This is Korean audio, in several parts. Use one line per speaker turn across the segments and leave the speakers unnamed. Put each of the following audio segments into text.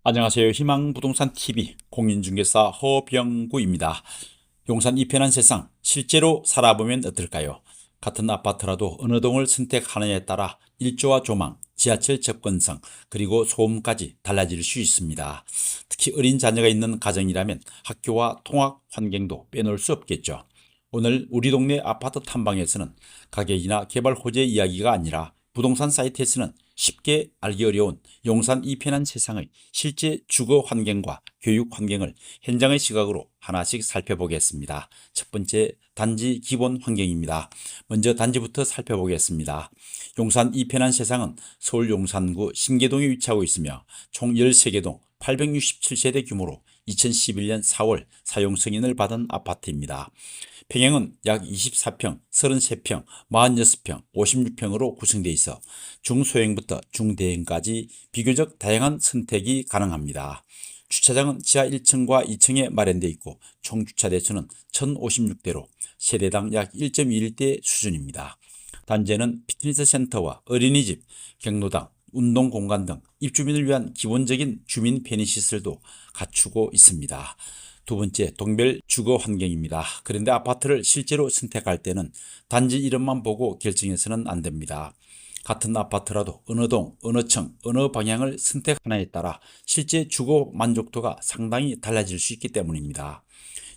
안녕하세요. 희망부동산TV 공인중개사 허병구입니다. 용산 이편한 세상 실제로 살아보면 어떨까요? 같은 아파트라도 어느 동을 선택하느냐에 따라 일조와 조망, 지하철 접근성, 그리고 소음까지 달라질 수 있습니다. 특히 어린 자녀가 있는 가정이라면 학교와 통학 환경도 빼놓을 수 없겠죠. 오늘 우리 동네 아파트 탐방에서는 가격이나 개발 호재 이야기가 아니라 부동산 사이트에서는 쉽게 알기 어려운 용산 이편한 세상의 실제 주거 환경과 교육 환경을 현장의 시각으로 하나씩 살펴보겠습니다. 첫 번째, 단지 기본 환경입니다. 먼저 단지부터 살펴보겠습니다. 용산 이편한 세상은 서울 용산구 신계동에 위치하고 있으며 총 13개동 867세대 규모로 2011년 4월 사용 승인을 받은 아파트입니다. 평형은 약 24평, 33평, 46평, 56평으로 구성되어 있어 중소형부터 중대형까지 비교적 다양한 선택이 가능합니다. 주차장은 지하 1층과 2층에 마련되어 있고 총 주차 대수는 1056대로 세대당 약 1.21대 수준입니다. 단지에는 피트니스 센터와 어린이집, 경로당, 운동공간 등 입주민을 위한 기본적인 주민 편의시설도 갖추고 있습니다. 두 번째, 동별 주거 환경입니다. 그런데 아파트를 실제로 선택할 때는 단지 이름만 보고 결정해서는 안 됩니다. 같은 아파트라도 어느 동, 어느 층, 어느 방향을 선택하느냐에 따라 실제 주거 만족도가 상당히 달라질 수 있기 때문입니다.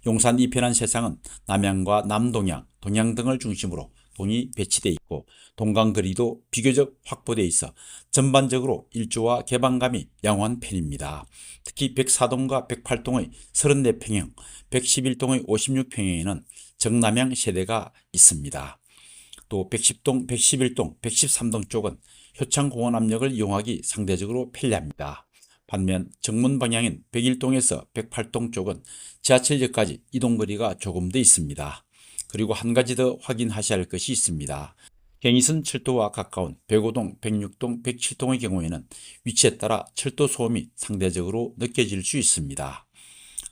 용산 이편한 세상은 남향과 남동향, 동향 등을 중심으로 동이 배치되어 있고 동강거리도 비교적 확보되어 있어 전반적으로 일조와 개방감이 양호한 편입니다. 특히 104동과 108동의 34평형, 111동의 56평형에는 정남향 세대가 있습니다. 또 110동, 111동, 113동 쪽은 효창공원 압력을 이용하기 상대적으로 편리합니다. 반면 정문 방향인 101동에서 108동 쪽은 지하철역까지 이동거리가 조금 더 있습니다. 그리고 한 가지 더 확인하셔야 할 것이 있습니다. 경의선 철도와 가까운 105동, 106동, 107동의 경우에는 위치에 따라 철도 소음이 상대적으로 느껴질 수 있습니다.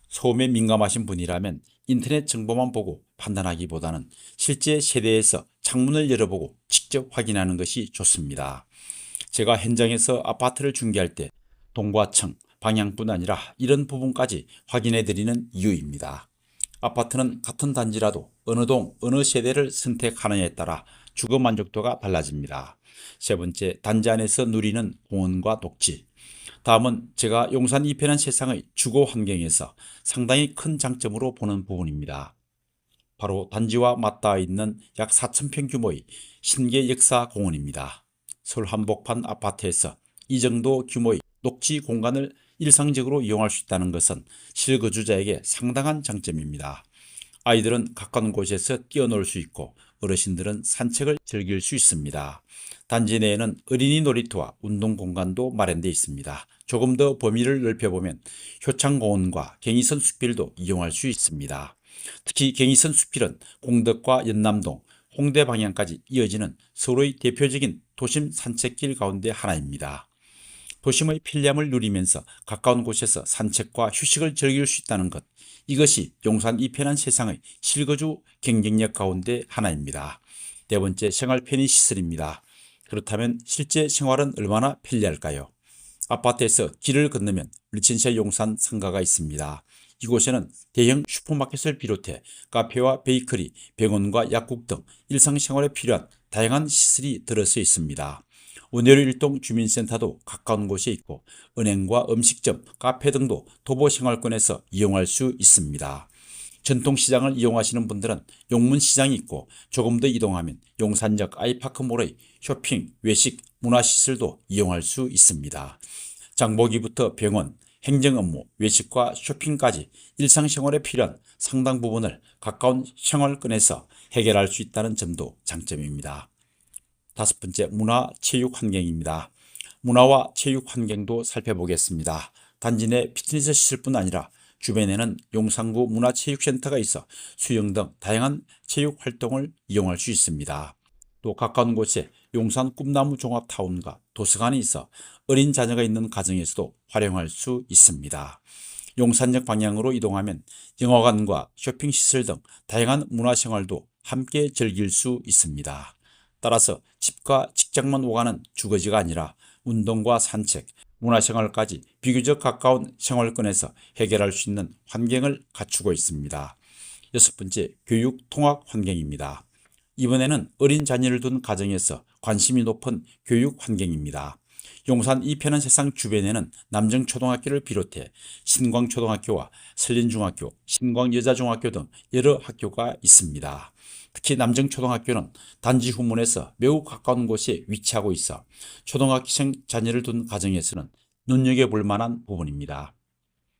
소음에 민감하신 분이라면 인터넷 정보만 보고 판단하기보다는 실제 세대에서 창문을 열어보고 직접 확인하는 것이 좋습니다. 제가 현장에서 아파트를 중개할 때 동과 층, 방향뿐 아니라 이런 부분까지 확인해 드리는 이유입니다. 아파트는 같은 단지라도 어느 동, 어느 세대를 선택하느냐에 따라 주거 만족도가 달라집니다. 세 번째, 단지 안에서 누리는 공원과 녹지. 다음은 제가 용산 이편한 세상의 주거 환경에서 상당히 큰 장점으로 보는 부분입니다. 바로 단지와 맞닿아 있는 약 4,000평 규모의 신계 역사공원입니다. 서울 한복판 아파트에서 이 정도 규모의 녹지 공간을 일상적으로 이용할 수 있다는 것은 실거주자에게 상당한 장점입니다. 아이들은 가까운 곳에서 뛰어놀 수 있고 어르신들은 산책을 즐길 수 있습니다. 단지 내에는 어린이 놀이터와 운동공간도 마련되어 있습니다. 조금 더 범위를 넓혀보면 효창공원과 경의선 숲길도 이용할 수 있습니다. 특히 경의선 숲길은 공덕과 연남동, 홍대 방향까지 이어지는 서울의 대표적인 도심 산책길 가운데 하나입니다. 도심의 편리함을 누리면서 가까운 곳에서 산책과 휴식을 즐길 수 있다는 것, 이것이 용산 이편한 세상의 실거주 경쟁력 가운데 하나입니다. 네 번째, 생활 편의 시설입니다. 그렇다면 실제 생활은 얼마나 편리할까요? 아파트에서 길을 건너면 리첸시아 용산 상가가 있습니다. 이곳에는 대형 슈퍼마켓을 비롯해 카페와 베이커리, 병원과 약국 등 일상생활에 필요한 다양한 시설이 들어서 있습니다. 원효로 1동 주민센터도 가까운 곳에 있고 은행과 음식점, 카페 등도 도보생활권에서 이용할 수 있습니다. 전통시장을 이용하시는 분들은 용문시장이 있고 조금 더 이동하면 용산역 아이파크몰의 쇼핑, 외식, 문화시설도 이용할 수 있습니다. 장보기부터 병원, 행정업무, 외식과 쇼핑까지 일상생활에 필요한 상당 부분을 가까운 생활권에서 해결할 수 있다는 점도 장점입니다. 다섯 번째, 문화, 체육 환경입니다. 문화와 체육 환경도 살펴보겠습니다. 단지 내 피트니스 시설뿐 아니라 주변에는 용산구 문화체육센터가 있어 수영 등 다양한 체육 활동을 이용할 수 있습니다. 또 가까운 곳에 용산 꿈나무 종합타운과 도서관이 있어 어린 자녀가 있는 가정에서도 활용할 수 있습니다. 용산역 방향으로 이동하면 영화관과 쇼핑시설 등 다양한 문화생활도 함께 즐길 수 있습니다. 따라서 집과 직장만 오가는 주거지가 아니라 운동과 산책, 문화생활까지 비교적 가까운 생활권에서 해결할 수 있는 환경을 갖추고 있습니다. 여섯 번째, 교육 통학 환경입니다. 이번에는 어린 자녀를 둔 가정에서 관심이 높은 교육 환경입니다. 용산 이편한 세상 주변에는 남정초등학교를 비롯해 신광초등학교와 설린중학교, 신광여자중학교 등 여러 학교가 있습니다. 특히 남정초등학교는 단지 후문에서 매우 가까운 곳에 위치하고 있어 초등학생 자녀를 둔 가정에서는 눈여겨볼 만한 부분입니다.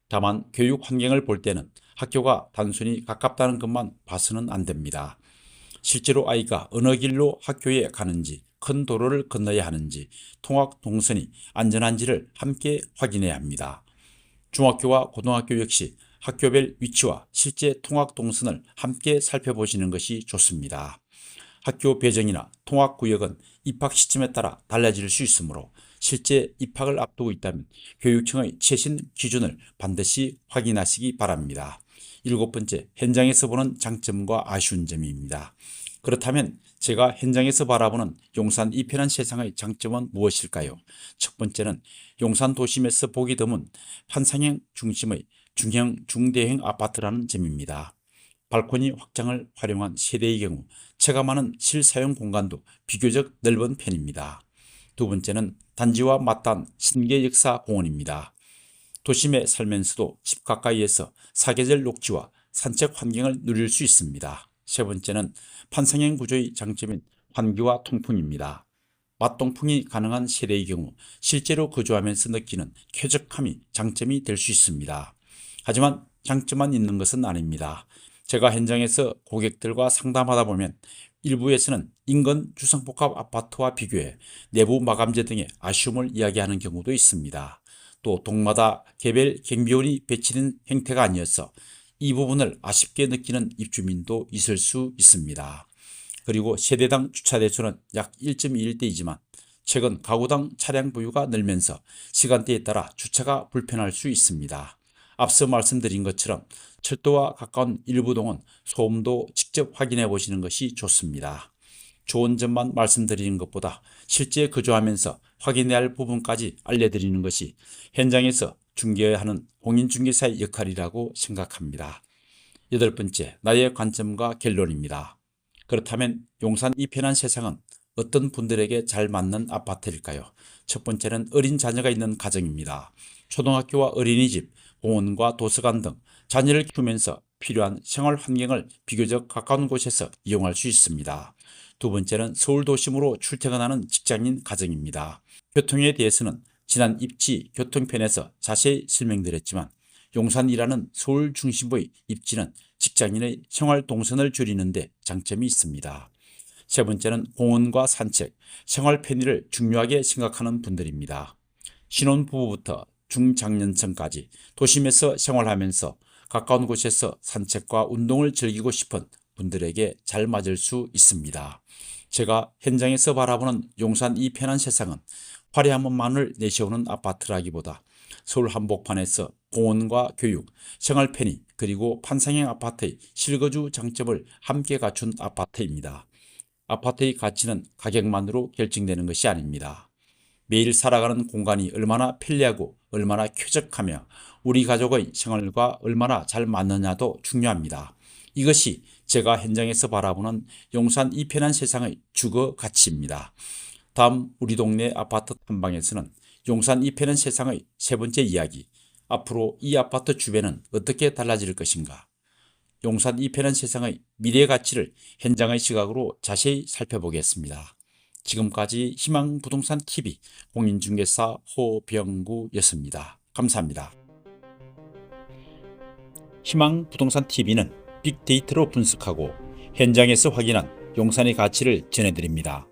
다만 교육 환경을 볼 때는 학교가 단순히 가깝다는 것만 봐서는 안 됩니다. 실제로 아이가 어느 길로 학교에 가는지, 큰 도로를 건너야 하는지, 통학 동선이 안전한지를 함께 확인해야 합니다. 중학교와 고등학교 역시 학교별 위치와 실제 통학 동선을 함께 살펴보시는 것이 좋습니다. 학교 배정이나 통학 구역은 입학 시점에 따라 달라질 수 있으므로 실제 입학을 앞두고 있다면 교육청의 최신 기준을 반드시 확인하시기 바랍니다. 일곱 번째, 현장에서 보는 장점과 아쉬운 점입니다. 그렇다면 제가 현장에서 바라보는 용산 이편한 세상의 장점은 무엇일까요? 첫 번째는 용산 도심에서 보기 드문 환상형 중심의 중형 중대형 아파트라는 점입니다. 발코니 확장을 활용한 세대의 경우 체감하는 실사용 공간도 비교적 넓은 편입니다. 두 번째는 단지와 맞닿은 신계 역사 공원입니다. 도심에 살면서도 집 가까이에서 사계절 녹지와 산책 환경을 누릴 수 있습니다. 세 번째는 판상형 구조의 장점인 환기와 통풍입니다. 맞통풍이 가능한 세대의 경우 실제로 거주하면서 느끼는 쾌적함이 장점이 될 수 있습니다. 하지만 장점만 있는 것은 아닙니다. 제가 현장에서 고객들과 상담하다 보면 일부에서는 인근 주상복합 아파트와 비교해 내부 마감재 등의 아쉬움을 이야기하는 경우도 있습니다. 또 동마다 개별 경비원이 배치된 형태가 아니어서 이 부분을 아쉽게 느끼는 입주민도 있을 수 있습니다. 그리고 세대당 주차 대수는 약 1.21대이지만 최근 가구당 차량 보유가 늘면서 시간대에 따라 주차가 불편할 수 있습니다. 앞서 말씀드린 것처럼 철도와 가까운 일부 동은 소음도 직접 확인해 보시는 것이 좋습니다. 좋은 점만 말씀드리는 것보다 실제 거주하면서 확인해야 할 부분까지 알려드리는 것이 현장에서 중개해야 하는 공인중개사의 역할이라고 생각합니다. 여덟 번째, 나의 관점과 결론입니다. 그렇다면 용산 이편한 세상은 어떤 분들에게 잘 맞는 아파트일까요? 첫 번째는 어린 자녀가 있는 가정입니다. 초등학교와 어린이집, 공원과 도서관 등 자녀를 키우면서 필요한 생활 환경을 비교적 가까운 곳에서 이용할 수 있습니다. 두 번째는 서울 도심으로 출퇴근하는 직장인 가정입니다. 교통에 대해서는 지난 입지 교통편에서 자세히 설명드렸지만 용산이라는 서울 중심부의 입지는 직장인의 생활 동선을 줄이는 데 장점이 있습니다. 세 번째는 공원과 산책, 생활 편의를 중요하게 생각하는 분들입니다. 신혼부부부터 중장년층까지 도심에서 생활하면서 가까운 곳에서 산책과 운동을 즐기고 싶은 분들에게 잘 맞을 수 있습니다. 제가 현장에서 바라보는 용산 이 편한 세상은 화려함만을 내세우는 아파트라기보다 서울 한복판에서 공원과 교육, 생활 편의 그리고 판상형 아파트의 실거주 장점을 함께 갖춘 아파트입니다. 아파트의 가치는 가격만으로 결정되는 것이 아닙니다. 매일 살아가는 공간이 얼마나 편리하고 얼마나 쾌적하며 우리 가족의 생활과 얼마나 잘 맞느냐도 중요합니다. 이것이 제가 현장에서 바라보는 용산 이편한 세상의 주거 가치입니다. 다음 우리 동네 아파트 탐방에서는 용산 이편한 세상의 세 번째 이야기, 앞으로 이 아파트 주변은 어떻게 달라질 것인가, 용산 이편한 세상의 미래 가치를 현장의 시각으로 자세히 살펴보겠습니다. 지금까지 희망부동산TV 공인중개사 호병구였습니다. 감사합니다. 희망부동산TV는 빅데이터로 분석하고 현장에서 확인한 용산의 가치를 전해드립니다.